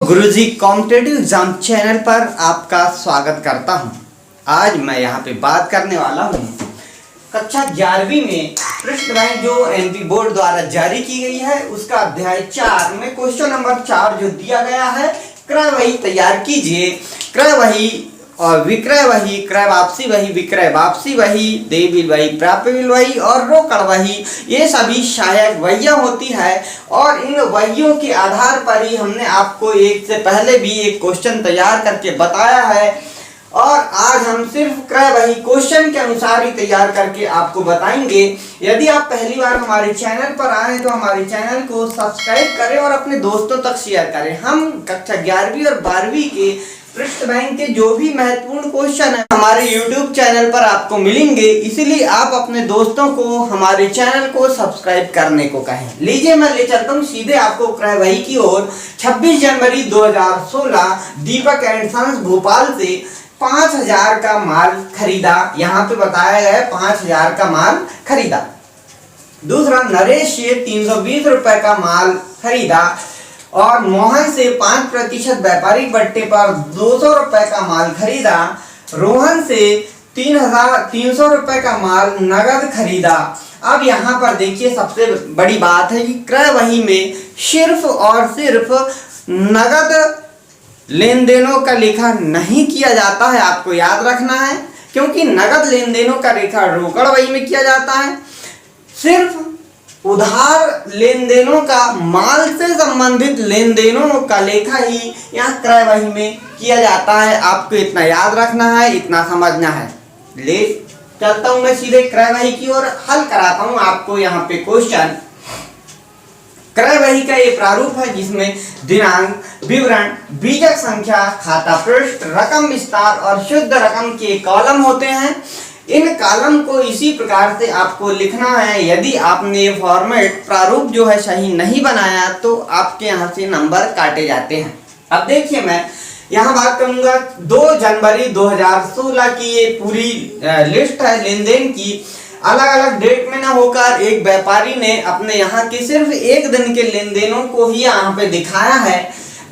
गुरुजी competitive exam channel पर आपका स्वागत करता हूं। आज मैं यहां पे बात करने वाला हूं कक्षा 11वीं में पृष्ठ बैंक जो एमपी बोर्ड द्वारा जारी की गई है उसका अध्याय 4 में क्वेश्चन नंबर 4 जो दिया गया है, क्रय वही तैयार कीजिए। क्रय वही और विक्रय वही, क्रय वापसी वही, विक्रय वापसी वही, देय बिल वही, प्राप्य बिल वही और रोकड़ वही, ये सभी सहायक वहियां होती है। और इन वहियों के आधार पर ही हमने आपको एक से पहले भी एक क्वेश्चन तैयार करके बताया है और आज हम सिर्फ क्रय वही क्वेश्चन के अनुसार ही तैयार करके आपको बताएंगे। यदि आप पहली बार हमारे चैनल पर आए तो हमारे चैनल को सब्सक्राइब करें और अपने दोस्तों तक शेयर करें। हम कक्षा 11वीं और 12वीं के पृष्ठ बैंक के जो भी महत्वपूर्ण क्वेश्चन है हमारे YouTube चैनल पर आपको मिलेंगे, इसीलिए आप अपने दोस्तों को हमारे चैनल को सब्सक्राइब करने को कहें। लीजिए मैं ले चलता हूँ सीधे आपको क्रय वही की ओर। 26 जनवरी 2016 दीपक एंड सन्स भोपाल से 5000 का माल खरीदा। यहाँ पे बताया गया है 5000 का माल खरीदा। दूसरा, नरेश से 320 रुपए का माल खरीदा और मोहन से 5% व्यापारिक बट्टे पर 200 रुपए का माल खरीदा। रोहन से 300 रुपए का माल नगद खरीदा। अब यहाँ पर देखिए सबसे बड़ी बात है कि क्रय वही में सिर्फ और सिर्फ नगद लेन देनों का लेखा नहीं किया जाता है, आपको याद रखना है, क्योंकि नगद लेन देनों का लेखा रोकड़ वही में किया जाता है। सिर्फ उधार लेन देनों का, माल से संबंधित लेन देनों का लेखा ही यहाँ क्रय वही में किया जाता है। आपको इतना याद रखना है, इतना समझना है। ले चलता हूं मैं सीधे क्रय वही की ओर, हल कराता हूं आपको यहाँ पे क्वेश्चन। क्रय वही का ये प्रारूप है जिसमें दिनांक, विवरण, बीजक संख्या, खाता पृष्ठ, रकम विस्तार और शुद्ध रकम के कॉलम होते हैं। इन कॉलम को इसी प्रकार से आपको लिखना है। यदि आपने ये फॉर्मेट प्रारूप जो है सही नहीं बनाया तो आपके यहाँ से नंबर काटे जाते हैं। अब देखिए मैं यहाँ बात करूंगा 2 जनवरी 2016 की ये पूरी लिस्ट है लेन देन की। अलग अलग डेट में ना होकर एक व्यापारी ने अपने यहाँ के सिर्फ एक दिन के लेन देनों को ही यहाँ पे दिखाया है।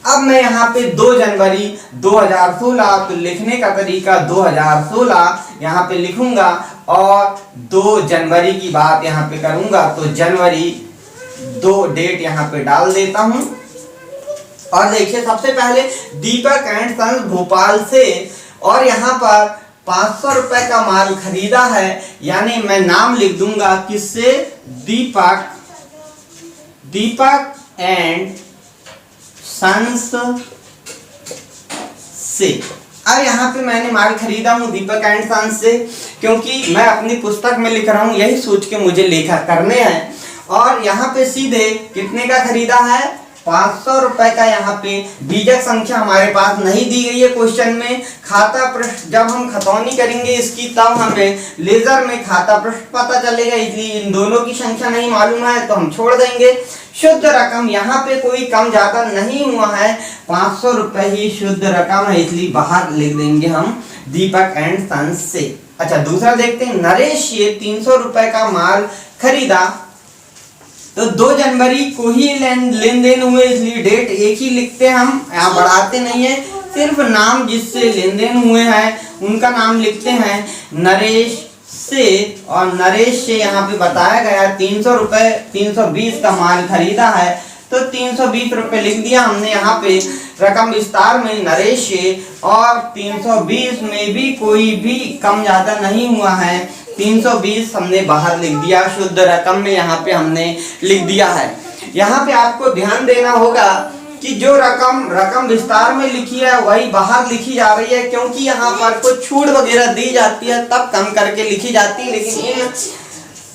अब मैं यहाँ पे 2 जनवरी 2016 तो लिखने का तरीका 2016 यहाँ पे लिखूंगा और 2 जनवरी की बात यहाँ पे करूंगा तो जनवरी 2 डेट यहाँ पे डाल देता हूँ। और देखिए सबसे पहले दीपक एंड सन्स भोपाल से, और यहाँ पर 500 रुपए का माल खरीदा है, यानी मैं नाम लिख दूंगा किससे, दीपक एंड सन्स से। अब यहाँ पे मैंने माल खरीदा हूँ दीपक एंड सन्स से, क्योंकि मैं अपनी पुस्तक में लिख रहा हूँ, यही सोच के मुझे लेखा करने हैं। और यहाँ पे सीधे कितने का खरीदा है, 500 रुपए का। यहाँ पे बीजक संख्या हमारे पास नहीं दी गई है क्वेश्चन में। खाता पृष्ठ जब हम खतौनी करेंगे इसकी तब हमें लेजर में खाता पृष्ठ पता चलेगा, इसलिए इन दोनों की संख्या नहीं मालूम है तो हम छोड़ देंगे। शुद्ध रकम, यहाँ पे कोई कम ज्यादा नहीं हुआ है, 500 रुपए ही शुद्ध रकम है, इसलिए बाहर लिख देंगे हम दीपक एंड सन्स से। अच्छा, दूसरा देखते हैं, नरेश ये 300 रुपए का माल खरीदा। तो 2 जनवरी को ही लेन देन हुए, इसलिए डेट एक ही लिखते हैं हम, यहाँ बढ़ाते नहीं है, सिर्फ नाम जिससे लेन देन हुए हैं उनका नाम लिखते हैं नरेश से। और नरेश से यहाँ पे बताया गया 300 रुपए 320 का माल खरीदा है तो 320 रुपए लिख दिया हमने यहाँ पे। रकम विस्तार में नरेश से और 320 में भी कोई भी कम ज्यादा नहीं हुआ है, 320 हमने बाहर लिख दिया। शुद्ध रकम में यहाँ पे हमने लिख दिया है। यहाँ पे आपको ध्यान देना होगा कि जो रकम विस्तार में लिखी है वही बाहर लिखी जा रही है, क्योंकि यहाँ पर कुछ छूट वगैरह दी जाती है तब कम करके लिखी जाती है, लेकिन इन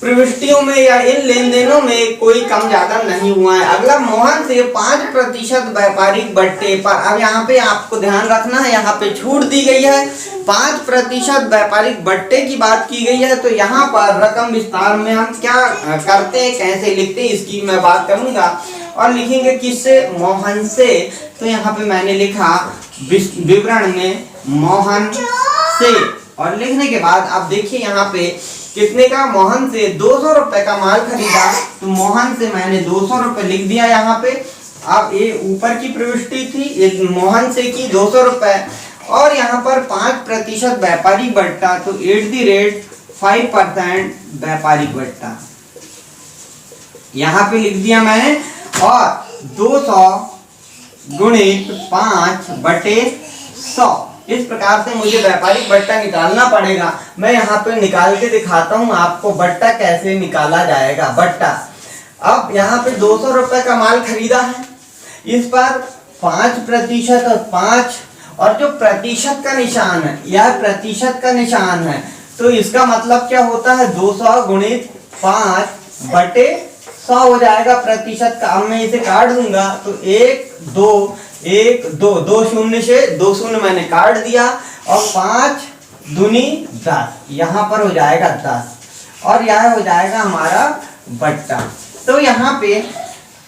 प्रविष्टियों में या इन लेन देनों में कोई कम ज्यादा नहीं हुआ है। अगला, मोहन से 5% व्यापारिक बट्टे पर। अब यहाँ पे आपको ध्यान रखना है, यहाँ पे छूट दी गई है, 5% व्यापारिक बट्टे की बात की गई है। तो यहाँ पर रकम विस्तार में हम क्या करते हैं, कैसे लिखते हैं, इसकी मैं बात करूंगा। और लिखेंगे किससे, मोहन से। तो यहाँ पे मैंने लिखा विवरण में मोहन से, और लिखने के बाद आप देखिए यहाँ पे कितने का, मोहन से 200 रुपए का माल खरीदा, तो मोहन से मैंने 200 रुपए लिख दिया यहाँ पे। अब ये ऊपर की प्रविष्टि थी, ये मोहन से की 200 रुपए, और यहाँ पर 5% व्यापारिक बट्टा, तो @ 5% व्यापारिक बट्टा यहाँ पे लिख दिया मैंने। और 200 गुणित 5/100, इस प्रकार से मुझे व्यापारिक बट्टा निकालना पड़ेगा। मैं यहाँ पे निकाल के दिखाता हूँ आपको बट्टा कैसे निकाला जाएगा। बट्टा, अब यहाँ पे 200 रुपए का माल खरीदा है, इस पर 5% और 5, और जो प्रतिशत का निशान है, यह प्रतिशत का निशान है, तो इसका मतलब क्या होता है, 200 गुणित 5/100 हो जाएगा प्रतिशत का। अब मैं इसे काट दूंगा तो 1 2 1 2 2 शून्य से 2 शून्य मैंने काट दिया, और 5 दूनी 10, यहाँ पर हो जाएगा 10, और यह हो जाएगा हमारा बट्टा। तो यहाँ पे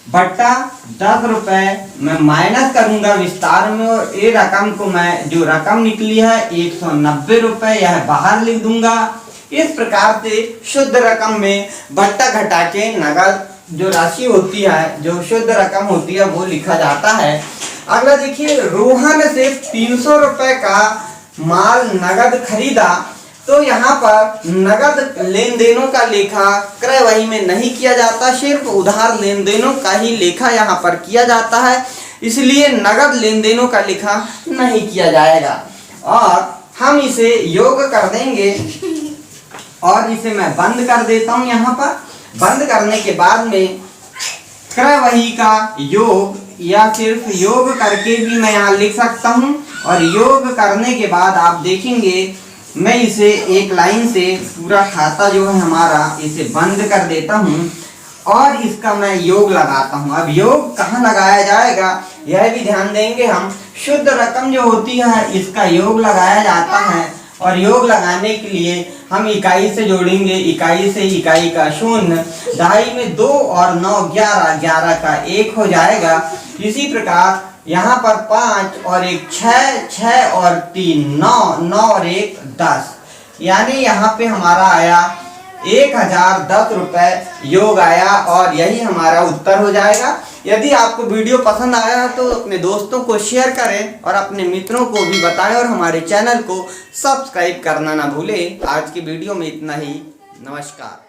बट्टा 10 रुपए मैं माइनस करूंगा विस्तार में, और ये रकम को मैं, जो रकम निकली है 190 रुपए, यह बाहर लिख दूंगा। इस प्रकार से शुद्ध रकम में बट्टा घटा के नगद जो राशि होती है, जो शुद्ध रकम होती है, वो लिखा जाता है। अगला देखिए, रोहन से 300 रुपए का माल नगद खरीदा, तो यहाँ पर नगद लेन देनों का लेखा क्रय वही में नहीं किया जाता, सिर्फ उधार लेन देनों का ही लेखा यहाँ पर किया जाता है, इसलिए नगद लेन देनों का लेखा नहीं किया जाएगा। और हम इसे योग कर देंगे, और इसे मैं बंद कर देता हूँ। यहाँ पर बंद करने के बाद में क्रय वही का योग, या सिर्फ योग करके भी मैं यहाँ लिख सकता हूँ, और योग करने के बाद आप देखेंगे मैं इसे एक लाइन से पूरा खाता जो है हमारा, इसे बंद कर देता हूँ, और इसका मैं योग लगाता हूँ। अब योग कहाँ लगाया जाएगा यह भी ध्यान देंगे हम। शुद्ध रकम जो होती है इसका योग लगाया जाता है, और योग लगाने के लिए हम इकाई से जोड़ेंगे, इकाई से इकाई का 0, 2.5 में 2 और 9 11, 11 का 1 हो जाएगा। इसी प्रकार यहाँ पर 5 और 1 6, 6 और 3 9, 9 और 1 10, यानी यहाँ पे हमारा आया 1010 रुपए योग आया, और यही हमारा उत्तर हो जाएगा। यदि आपको वीडियो पसंद आया तो अपने दोस्तों को शेयर करें, और अपने मित्रों को भी बताएं, और हमारे चैनल को सब्सक्राइब करना ना भूलें। आज की वीडियो में इतना ही। नमस्कार।